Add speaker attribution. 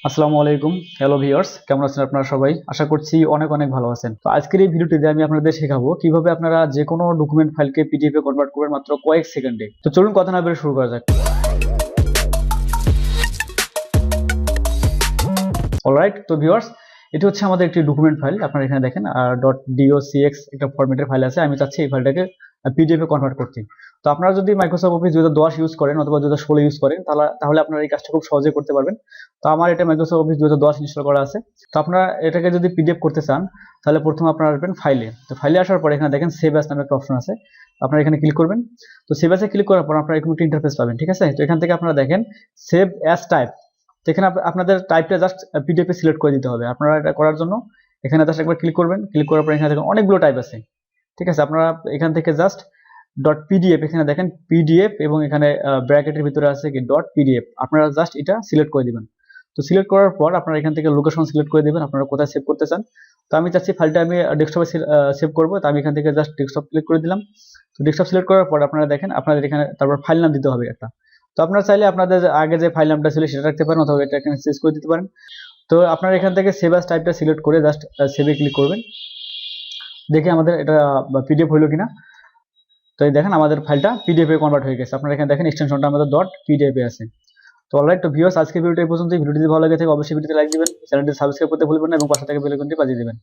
Speaker 1: আসসালামু আলাইকুম। Hello viewers, কেমন আছেন আপনারা সবাই? আশা করছি অনেক অনেক ভালো আছেন। তো আজকের এই ভিডিওটিতে আমি আপনাদের শেখাবো কিভাবে আপনারা যে কোনো ডকুমেন্ট ফাইলকে পিডিএফ এ কনভার্ট করবেন মাত্র কয়েক সেকেন্ডে। তো চলুন কথা না বেরিয়ে শুরু করা যাক। অলরাইট, তো ভিউয়ার্স, এটি হচ্ছে আমাদের একটি ডকুমেন্ট ফাইল। আপনারা এখানে দেখেন .docx একটা ফরম্যাটের ফাইল আছে। আমি চাচ্ছি এই ফাইলটাকে পিডিএফ এ কনভার্ট করতে। তো আপনারা যদি মাইক্রোসফট অফিস 2010 ইউজ করেন অথবা 2016 ইউজ করেন তাহলে আপনারা এই কাজটা খুব সহজে করতে পারবেন। তো আমার এটা মাইক্রোসফট অফিস 2010 ইনস্টল করা আছে। তো আপনারা এটাকে যদি পিডিএফ করতে চান তাহলে প্রথমে আপনারা আসবেন ফাইলে। তো ফাইলে আসার পরে এখানে দেখেন সেভ অ্যাজ নামে একটা অপশন আছে। আপনারা এখানে ক্লিক করবেন। তো সেভ অ্যাজে ক্লিক করার পর আপনারা এরকম একটা ইন্টারফেস পাবেন, ঠিক আছে? তো এখান থেকে আপনারা দেখেন সেভ অ্যাজ টাইপ। তো এখানে আপনাদের টাইপটা জাস্ট পিডিএফ এ সিলেক্ট করে দিতে হবে। আপনারা এটা করার জন্য এখানে জাস্ট একবার ক্লিক করবেন। ক্লিক করার পর এখানে দেখেন অনেকগুলো টাইপ আছে, ঠিক আছে? আপনারা এখান থেকে জাস্ট ডট পিডিএফ, এখানে দেখেন পিডিএফ এবং এখানে ব্র্যাকেটের ভিতরে আছে কি ডট পিডিএফ। আপনারা জাস্ট এটা সিলেক্ট করে দিবেন। তো সিলেক্ট করার পর আপনারা এখান থেকে লোকেশন সিলেক্ট করে দিবেন, আপনারা কোথায় সেভ করতে চান। তো আমি চাচ্ছি ফাইলটা আমি ডেস্কটপে সেভ করবো। তো আমি এখান থেকে জাস্ট ডেস্কটপ ক্লিক করে দিলাম। তো ডেস্কটপ সিলেক্ট করার পর আপনারা দেখেন আপনাদের এখানে তারপর ফাইল নাম দিতে হবে একটা। তো আপনারা চাইলে আপনাদের আগে যে ফাইল নামটা ছিল সেটা রাখতে পারেন অথবা এটা এখানে চেঞ্জ করে দিতে পারেন। তো আপনারা এখান থেকে সেভ অ্যাজ টাইপটা সিলেক্ট করে জাস্ট সেভে ক্লিক করবেন। দেখে আমাদের এটা পিডিএফ হলো কিনা। তো এই দেখেন আমাদের ফাইলটা পিডিএফ এ কনভার্ট হয়ে গেছে। আপনারা এখানে দেখেন এক্সটেনশনটা আমাদের ডট পিডিএফ এ আছে। তো অলরাইট, তো ভিউয়ার্স, আজকের ভিডিওটা এই পর্যন্তই। ভিডিওটি যদি ভালো লাগে থাকে অবশ্যই ভিডিওতে লাইক দিবেন, চ্যানেলটি সাবস্ক্রাইব করতে ভুলবেন না এবং পাশে থাকা বেল আইকনটি বাজিয়ে দিবেন।